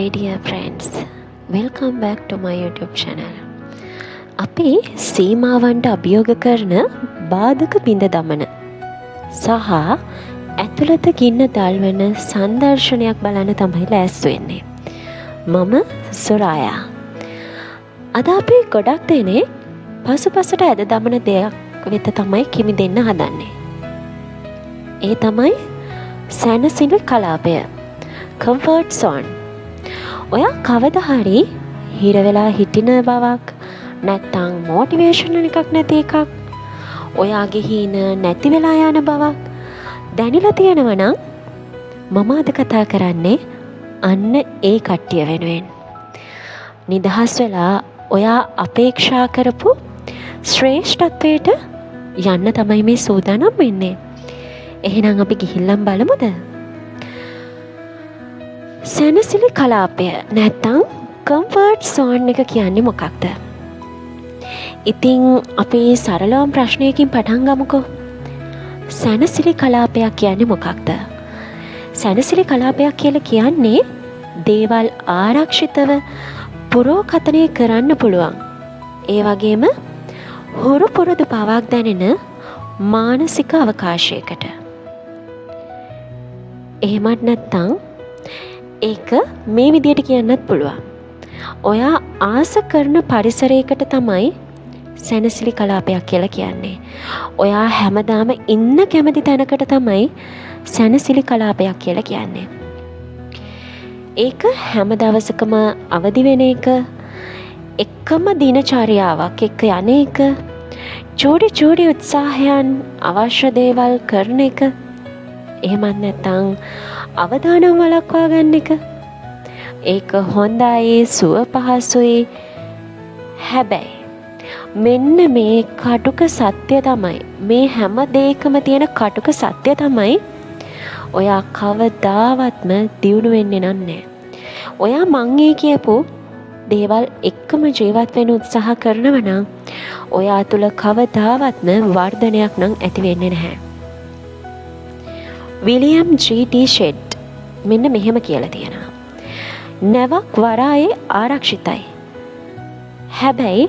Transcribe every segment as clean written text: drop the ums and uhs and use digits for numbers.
Hi dear friends, welcome back to my YouTube channel. අපි සීමාවන්ට අභියෝග කරන බාධක බිඳ දමන සහ ඇතුළත ගින්න දල්වන සංදර්ශනයක් බලන්න තමයි ලෑස්ති වෙන්නේ. මම සොරායා. අද අපි ගොඩක් දෙනෙක් පසුපසට ඇද දමන දෙයක් වෙත තමයි කිමි දෙන්න හදන්නේ. ඒ තමයි සැනසෙන කලාපය. Comfort zone. ඔයා කවදා හරි හිර වෙලා හිටින බවක් නැත්තම් මොටිවේෂන් එකක් නැති එකක් ඔයාගේ හීන නැති වෙලා යන බවක් දැනিলা තියෙනවා නම් මම අද කතා කරන්නේ අන්න ඒ කට්ටිය වෙනුවෙන්. නිදහස් වෙලා ඔයා අපේක්ෂා කරපු ශ්‍රේෂ්ඨත්වයට යන්න තමයි මේ සූදානම් වෙන්නේ. එහෙනම් අපි ගිහිල්ලා බලමුද? සැනසිලි කලාපය නැත්තම් කම්ෆර්ට් සෝන් එක කියන්නේ මොකක්ද? ඉතින් අපි සරලවම ප්‍රශ්නයකින් පටන් ගමුකෝ. සැනසිලි කලාපයක් කියන්නේ මොකක්ද? සැනසිලි කලාපයක් කියලා කියන්නේ දේවල් ආරක්ෂිතව පුරෝකථනය කරන්න පුළුවන්. ඒ වගේම හුරු පුරුදු බවක් දැනෙන මානසික අවකාශයකට. එහෙමත් නැත්තම් ඒක මේ විදියට කියන්නත් පුළුවන්. ඔයා ආස කරන පරිසරයකට තමයි සැනසිලි කලාපයක් කියලා කියන්නේ. ඔයා හැමදාම ඉන්න කැමති තැනකට තමයි සැනසිලි කලාපයක් කියලා කියන්නේ. ඒක හැම දවසකම අවදි වෙන එක, එකම දිනචර්යාවක් එක්ක යන එක, චූටි උත්සාහයන් අවශ්‍ය දේවල් කරන එක, එහෙමත් නැත්නම් අවදානම් වළක්වා ගන්න එක. ඒක හොඳයි, සුව පහසුයි. හැබැයි මෙන්න මේ කටුක සත්‍ය තමයි, මේ හැම දෙයකම තියෙන කටුක සත්‍ය තමයි ඔයා කවදාවත්ම දියුණු වෙන්නේ නැහැ. ඔයා මං කියපු දේවල් එක්කම ජීවත් වෙන්න උත්සාහ කරනවා නම් ඔයා තුල කවදාවත්ම වර්ධනයක් නම් ඇති වෙන්නේ නැහැ. විලියම් ජී.ටී. ෂෙඩ් මෙන්න මෙහෙම කියලා තියෙනවා. නැවක් වරායේ ආරක්ෂිතයි. හැබැයි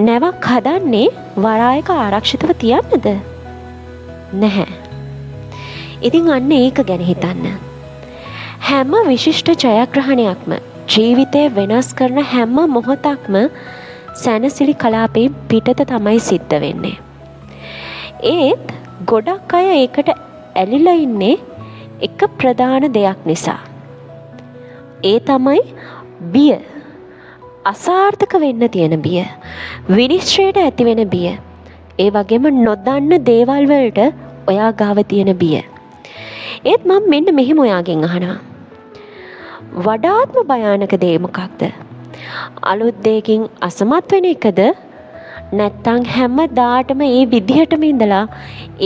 නැවක් හදන්නේ වරායක ආරක්ෂිතව තියන්නද? නැහැ. ඉතින් අන්න ඒක ගැන හිතන්න. හැම විශිෂ්ට ජයග්‍රහණයක්ම ජීවිතය වෙනස් කරන හැම මොහොතක්ම සැනසිලි කලාපයෙන් පිටත තමයි සිද්ධ වෙන්නේ. ඒත් ගොඩක් අය ඒකට ඇලිලා ඉන්නේ එක ප්‍රධාන දෙයක් නිසා. ඒ තමයි බිය. අසාර්ථක වෙන්න තියෙන බිය. විනිශ්චයට ඇති වෙන බිය. ඒ වගේම නොදන්න දේවල් වලට ඔයා ගාව තියෙන බිය. ඒත් මම මෙන්න මෙහෙම ඔයාගෙන් අහනවා. වඩාත්ම භයානක දේ මොකක්ද? අලුත් දෙයකින් අසමත් වෙන එකද? නැත්තම් හැමදාටම ඒ විදිහටම ඉඳලා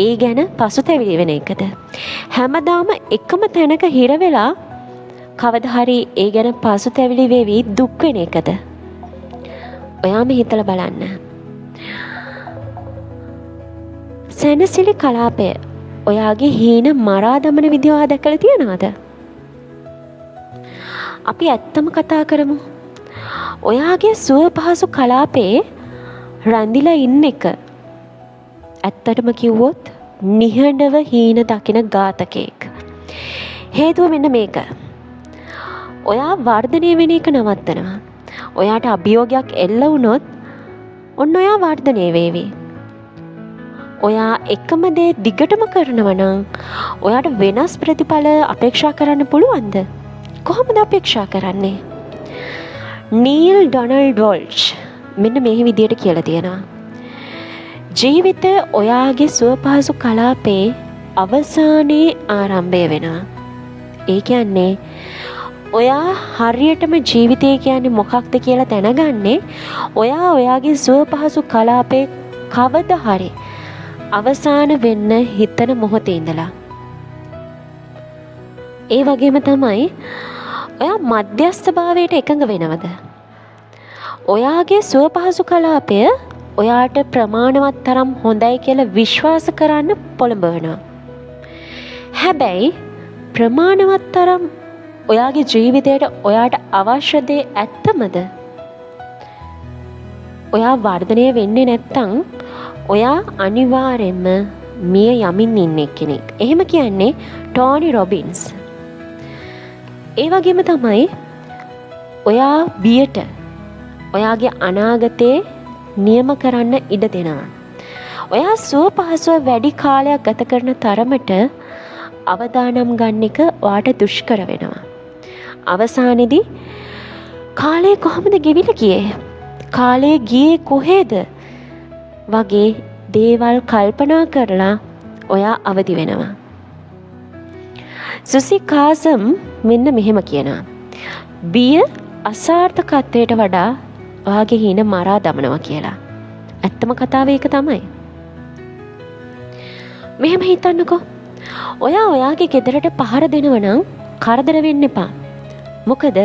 ඒ ගැන පසුතැවිලි වෙන එකද? හැමදාම එකම තැනක හිර වෙලා කවදා හරි ඒ ගැන පසුතැවිලි වෙවි දුක් වෙන එකද? ඔයාම හිතලා බලන්න. සැනසිලි කලාපය ඔයාගේ හීන මරා දමන විදිය ඔයා දැකලා තියෙනවද? අපි ඇත්තම කතා කරමු. ඔයාගේ සුව පහසු කලාපේ රැඳිලා ඉන්න එක ඇත්තටම කිව්වොත් නිහඬව හීන දකින ඝාතකයෙක්. හේතුව මෙන්න මේක. ඔයා වර්ධනය වෙන එක නවත්තනවා. ඔයාට අභියෝගයක් එල්ල වුණොත් ඔන්න ඔයා වර්ධනය වේවි. ඔයා එකම දේ දිගටම කරනවා නම් ඔයාට වෙනස් ප්‍රතිඵල අපේක්ෂා කරන්න පුළුවන්ද? කොහොමද අපේක්ෂා කරන්නේ? නීල් ඩොනල්ඩ් වෝල්ච් මෙන්න මේ විදියට කියලා තියෙනවා. ජීවිතය ඔයාගේ සුවපහසු කලාපේ අවසානයේ ආරම්භය වෙනවා. ඒ කියන්නේ ඔයා හරියටම ජීවිතය කියන්නේ මොකක්ද කියලා දැනගන්නේ ඔයා ඔයාගේ සුවපහසු කලාපේ කවදා හරි අවසාන වෙන්න හිතන මොහොතේ ඉඳලා. ඒ වගේම තමයි ඔයා මධ්‍යස්ථභාවයට එකඟ වෙනවද? ඔයාගේ සුවපහසු කලාපය ඔයාට ප්‍රමාණවත් තරම් හොඳයි කියලා විශ්වාස කරන්න පොළඹවනවා. හැබැයි ප්‍රමාණවත් තරම් ඔයාගේ ජීවිතයට ඔයාට අවශ්‍ය දේ ඇත්තමද? ඔයා වර්ධනය වෙන්නේ නැත්තම් ඔයා අනිවාර්යෙන්ම මිය යමින් ඉන්න කෙනෙක්. එහෙම කියන්නේ ටෝනි රොබින්ස්. ඒ වගේම තමයි ඔයා බියට ඔයාගේ අනාගතේ නියම කරන්න ඉඩ දෙනවා. ඔයා සුව පහසුව වැඩි කාලයක් ගත කරන තරමට අවදානම් ගන්න එක ඔයාට දුෂ්කර වෙනවා. අවසානයේදී කාලය කොහොමද ගෙවිලා ගියේ? කාලය ගියේ කොහෙද? වගේ දේවල් කල්පනා කරලා ඔයා අවදි වෙනවා. සුසි කාසම් මෙන්න මෙහෙම කියනවා. බිය අසාර්ථකත්වයට වඩා ඔයාගේ හීන මරා දමනවා කියලා. ඇත්තම කතාව ඒක තමයි. මෙහෙම හිතන්නකෝ. ඔයා ඔයාගේ ගෙදරට පහර දෙනව නම් කරදර වෙන්න එපා. මොකද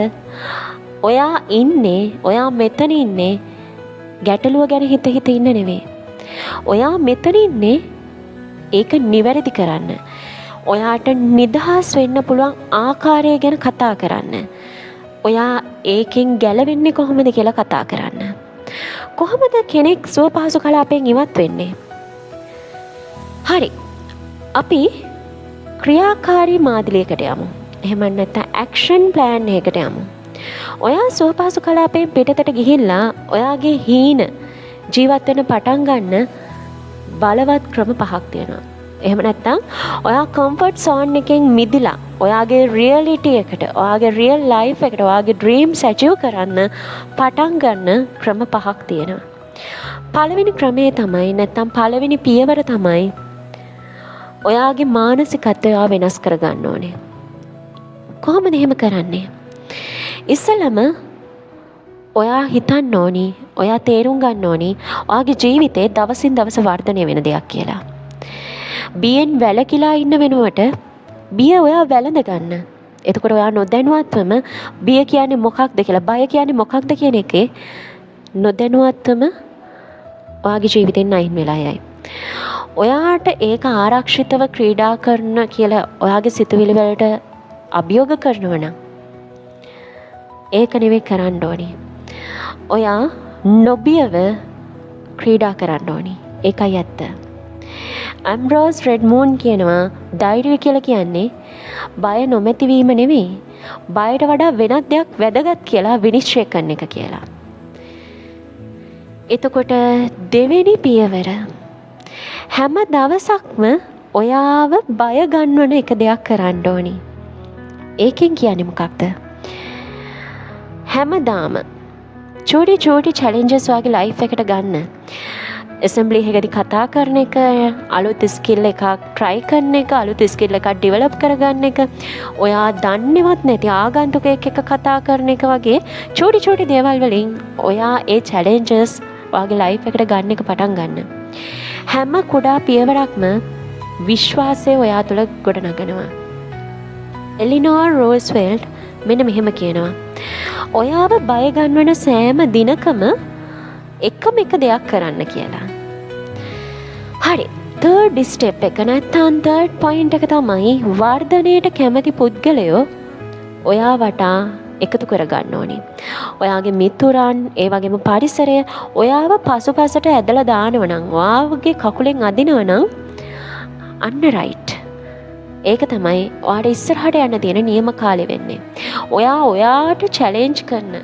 ඔයා මෙතන ඉන්නේ ගැටලුව ගැන හිත ඉන්න නෙවෙයි. ඔයා මෙතන ඉන්නේ ඒක නිවැරදි කරන්න. ඔයාට නිදහස් වෙන්න පුළුවන් ආකාරය ගැන කතා කරන්න. ඔයා ඒකෙන් ගැලවෙන්නේ කොහොමද කියලා කතා කරන්න. කොහොමද කෙනෙක් සුව පහසු කලාපයෙන් ඉවත් වෙන්නේ? හරි. අපි ක්‍රියාකාරී මාදිලියකට යමු. එහෙම නැත්නම් ඇක්ෂන් ප්ලෑන් එකකට යමු. ඔයා සුව පහසු කලාපයෙන් පිටතට ගිහිල්ලා ඔයාගේ හීන ජීවත් වෙන පටන් ගන්න බලවත් ක්‍රම 5ක් තියෙනවා. එහෙම නැත්නම් ඔයා කම්ෆර්ට් සෝන් එකෙන් මිදිලා ඔයාගේ රියැලිටි එකට, ඔයාගේ රියල් ලයිෆ් එකට, ඔයාගේ ඩ්‍රීම්ස් ඇචීව් කරන්න පටන් ගන්න ක්‍රම 5ක් තියෙනවා. පළවෙනි ක්‍රමය තමයි නැත්නම් පළවෙනි පියවර තමයි ඔයාගේ මානසිකත්වය වෙනස් කරගන්න ඕනේ. කොහොමද එහෙම කරන්නේ? ඉස්සෙල්ලම ඔයා හිතන්න ඕනි, ඔයා තේරුම් ගන්න ඕනි ඔයාගේ ජීවිතේ දවසින් දවස වර්ධනය වෙන දෙයක් කියලා. බියෙන් වැළකීලා ඉන්න වෙනුවට බිය ඔයා වැළඳ ගන්න. එතකොට ඔයා නොදැනුවත්වම බිය කියන්නේ මොකක්ද කියලා, බය කියන්නේ මොකක්ද කියන එකේ නොදැනුවත්වම ඔයාගේ ජීවිතෙන් අයින් වෙලා යයි. ඔයාට ඒක ආරක්ෂිතව ක්‍රීඩා කරන කියලා ඔයාගේ සිතුවිලි වලට අභියෝග කරනවා නම් ඒක නෙවෙයි කරන්න ඕනේ. ඔයා නොබියව ක්‍රීඩා කරන්න ඕනේ. ඒකයි ඇත්ත. ඇම්බ්‍රෝස් රෙඩ්මූන් කියනවා ධෛර්යය කියලා කියන්නේ බය නොමැති වීම නෙවෙයි, බයට වඩා වෙනත් දෙයක් වැදගත් කියලා විනිශ්චය කරන එක කියලා. එතකොට දෙවෙනි පියවර, හැම දවසක්ම ඔයාව බය ගන්නවන එක දෙයක් කරන්න ඕනි. ඒකෙන් කියන්නේ මොකක්ද? හැමදාම චූටි චැලෙන්ජස් වගේ ලයිෆ් එකට ගන්න. ඇසෙම්බලි එකකදී කතා කරන එක, අලුත් ස්කිල් එකක් try කරන එක, අලුත් ස්කිල් එකක් develop කරගන්න එක, ඔයා දන්නේවත් නැති ආගන්තුකයෙක් එක්ක කතා කරන එක වගේ චූටි දේවල් වලින් ඔයා ඒ challenges ඔයාගේ ලයිෆ් එකට ගන්න එක පටන් ගන්න. හැම කුඩා පියවරක්ම විශ්වාසය ඔයා තුළ ගොඩනගනවා. එලිනෝර් රෝස්වෙල්ට් මෙන්න මෙහෙම කියනවා. ඔයාව බය ගන්වන සෑම දිනකම එකම එක දෙයක් කරන්න කියලා. හරි. third step එක නැත්නම් third point එක තමයි වර්ධනයට කැමති පුද්ගලයෝ ඔයා වටා එකතු කරගන්න ඕනේ. ඔයාගේ මිතුරන්, ඒ වගේම පරිසරය ඔයාව පසුපසට ඇදලා දානව නම්, ඔයාගේ කකුලෙන් අදිනව නම් අන්න right. ඒක තමයි ඔයාට ඉස්සරහට යන්න තියෙන නියම කාලය වෙන්නේ. ඔයාට challenge කරන,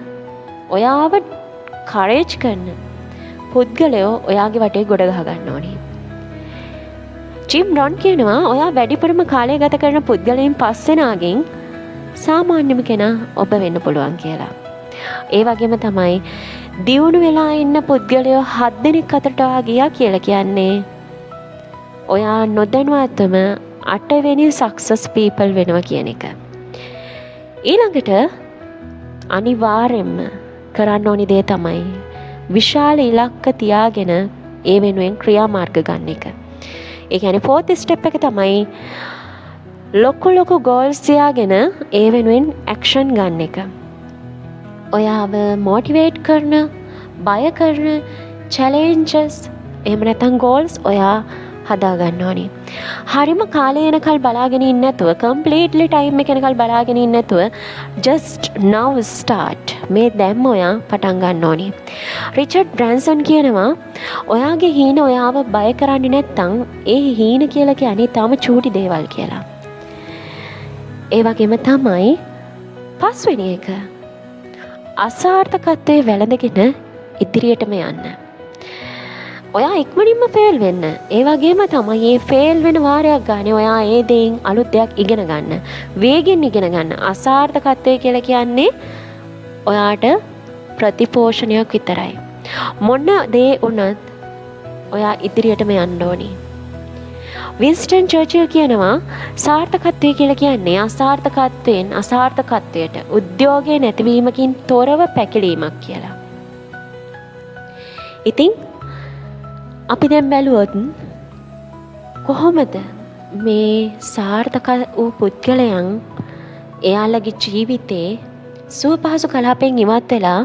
ඔයාව courage කරන පුද්ගලයෝ ඔයාගේ වටේ ගොඩ ගහ ගන්න ඕනේ. ජිම් රොන් කියනවා ඔයා වැඩිපුරම කාලය ගත කරන පුද්ගලයන් 5 දෙනාගෙන් සාමාන්‍යම කෙනා ඔබ වෙන්න පුළුවන් කියලා. ඒ වගේම තමයි දියුණු වෙලා ඉන්න පුද්ගලයෝ 7 දෙනෙක් අතරට ගියා කියලා කියන්නේ ඔයා නොදැනුවත්වම 8 වෙනි success people වෙනවා කියන එක. ඊළඟට අනිවාර්යෙන්ම කරන්න ඕනි දේ තමයි විශාල ඉලක්ක තියාගෙන ඒ වෙනුවෙන් ක්‍රියාමාර්ග ගන්න එක. ඒ කියන්නේ fourth step එක තමයි ලොකු goals තියාගෙන ඒ වෙනුවෙන් action ගන්න එක. ඔයාව motivate කරන, බය කරන challenges එහෙම නැත්නම් goals ඔයා හදාගන්න ඕනි. හරිම කාලය එනකල් බලාගෙන ඉන්නේ නැතුව කම්ප්ලීට්ලි ටයිම් එක එනකල් බලාගෙන ඉන්නේ නැතුව just now start. මේ දැම්ම ඔයා පටන් ගන්න ඕනි. රිචඩ් බ්‍රැන්සන් කියනවා ඔයාගේ හීන ඔයාව බය කරන්නේ නැත්නම් ඒ හීන කියලා කියන්නේ තාම චූටි දේවල් කියලා. ඒ වගේම තමයි පස්වෙනි එක අසාර්ථකත්වයේ වැළඳගෙන ඉදිරියටම යන්න. ඔයා ඉක්මනින්ම ෆේල් වෙන්න. ඒ වගේම තමයි මේ ෆේල් වෙන වාරයක් ගන්න ඔයා ඒ දෙයින් අලුත් දෙයක් ඉගෙන ගන්න. වේගෙන් ඉගෙන ගන්න. අසාර්ථකත්වය කියලා කියන්නේ ඔයාට ප්‍රතිපෝෂණයක් විතරයි. මොන දේ වුණත් ඔයා ඉදිරියටම යන්න ඕනි. වින්ස්ටන් චර්චිල් කියනවා සාර්ථකත්වය කියලා කියන්නේ අසාර්ථකත්වයෙන් අසාර්ථකත්වයට උද්‍යෝගය නැතිවීමකින් තොරව පැකිලීමක් කියලා. ඉතින් අපි දැන් බැලුවොත් කොහොමද මේ සාර්ථක වූ පුද්ගලයන් එයාලගේ ජීවිතේ සුව පහසු කලාපෙන් ඉවත් වෙලා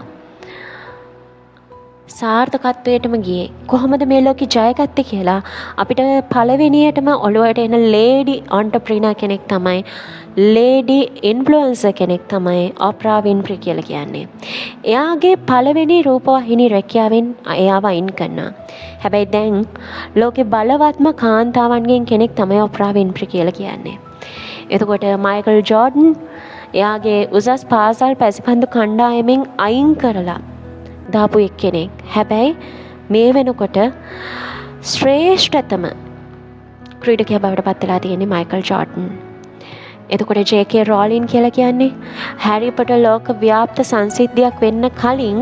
සාර්ථකත්වයටම ගියේ කොහොමද මේ ලෝකෙ ජයගත්තේ කියලා අපිට පළවෙනියටම ඔළුවට එන ලේඩි ඔන්ටර්ප්‍රීනර් කෙනෙක් තමයි ලේඩි ඉන්ෆ්ලුවෙන්සර් කෙනෙක් තමයි ඔප්‍රා වින්ෆ්‍රි කියලා කියන්නේ. එයාගේ පළවෙනි රූපවාහිනී රැකියාවෙන් එයාව අයින් කරනවා. හැබැයි දැන් ලෝකේ බලවත්ම කාන්තාවන්ගෙන් කෙනෙක් තමයි ඔප්‍රා වින්ෆ්‍රි කියලා කියන්නේ. එතකොට මයිකල් ජෝඩන් එයාගේ උසස් පාසල් පැසිපන්දු කණ්ඩායමෙන් අයින් කරලා දාපු එක්කෙනෙක්. හැබැයි මේ වෙනකොට ශ්‍රේෂ්ඨතම ක්‍රීඩකයා බවට පත් වෙලා තියෙන්නේ මයිකල් ජෝඩන්. එතකොට ජේ.කේ රෝලින් කියලා කියන්නේ හැරි පොටර් ලෝක ව්‍යාප්ත සංසිද්ධියක් වෙන්න කලින්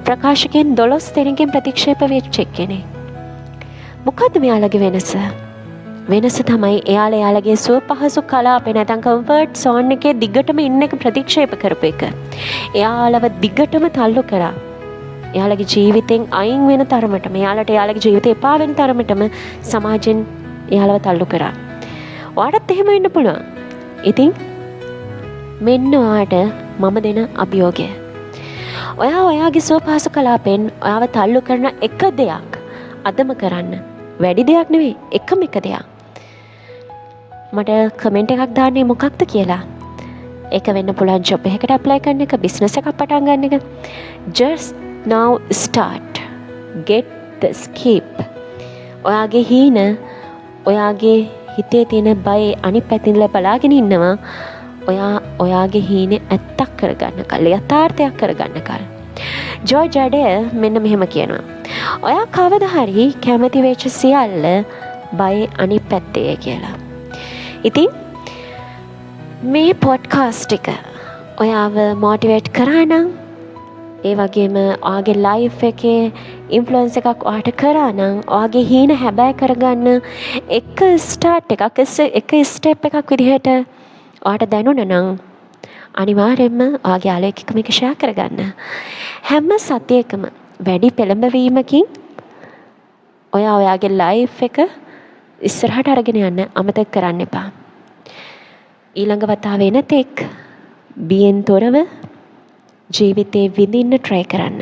ප්‍රකාශකයන් 12 දෙනෙක්ගෙන් ප්‍රතික්ෂේප වෙච්ච කෙනෙක්. මොකද්ද මෙයාලගේ වෙනස? වෙනස තමයි එයාලගේ සුව පහසු කලාපේ නැත්නම් කම්ෆර්ට් සෝන් එකේ දිගටම ඉන්න එක ප්‍රතික්ෂේප කරපු එක. එයාලව දිගටම තල්ලු කරා. එයාලගේ ජීවිතෙන් අයින් වෙන තරමටම එයාලගේ ජීවිතේ එපා වෙන තරමටම සමාජෙන් එයාලව තල්ලු කරා. ඔයාටත් එහෙම වෙන්න පුළුවන්. ඉතින් මෙන්න ඔයාට මම දෙන අභියෝගය. ඔයා ඔයාගේ සුව පහසු කලාපෙන් ඔයාව තල්ලු කරන එක දෙයක් අදම කරන්න. වැඩි දෙයක් නෙවෙයි, එකම එක දෙයක්. මට කමෙන්ට් එකක් දාන්නේ මොකක්ද කියලා. ඒක වෙන්න පුළුවන් ජොබ් එකකට ඇප්ලයි කරන එක, බිස්නස් එකක් පටන් ගන්න එක. just now start. get the skip. ඔයාගේ හීන ඔයාගේ හිතේ තියෙන බය අනිත් පැතින්ල බලාගෙන ඉන්නවා. ඔයාගේ හීනේ ඇත්තක් කරගන්න කල්, යථාර්ථයක් කරගන්න කල්. ජෝර්ජ් ඇඩෙල් මෙන්න මෙහෙම කියනවා. ඔයා කවදා හරි කැමති වෙච්ච සියල්ල බය අනිත් පැත්තේ කියලා. ඉතින් මේ පොඩ්කාස්ට් එක ඔයාව මොටිවේට් කරා නම්, ඒ වගේම ඔයාගේ ලයිෆ් එකේ ඉන්ෆ්ලුවන්ස් එකක් ඔයාට කරා නම්, ඔයාගේ හීන හැබෑ කරගන්න එක ස්ටාර්ට් එකක්, එක ස්ටෙප් එකක් විදිහට ඔයාට දැනුණා නම් අනිවාර්යයෙන්ම ඔයාගේ යාළුවෙක් එක්ක මේක ෂෙයා කරගන්න. හැම සතියකම වැඩි පෙළඹවීමකින් ඔයාගේ ලයිෆ් එක ඉස්සරහට අරගෙන යන්න අමතක කරන්න එපා. ඊළඟ වතාවේ නැතෙක් බියෙන් තොරව ජීවිතේ විඳින්න try කරන්න.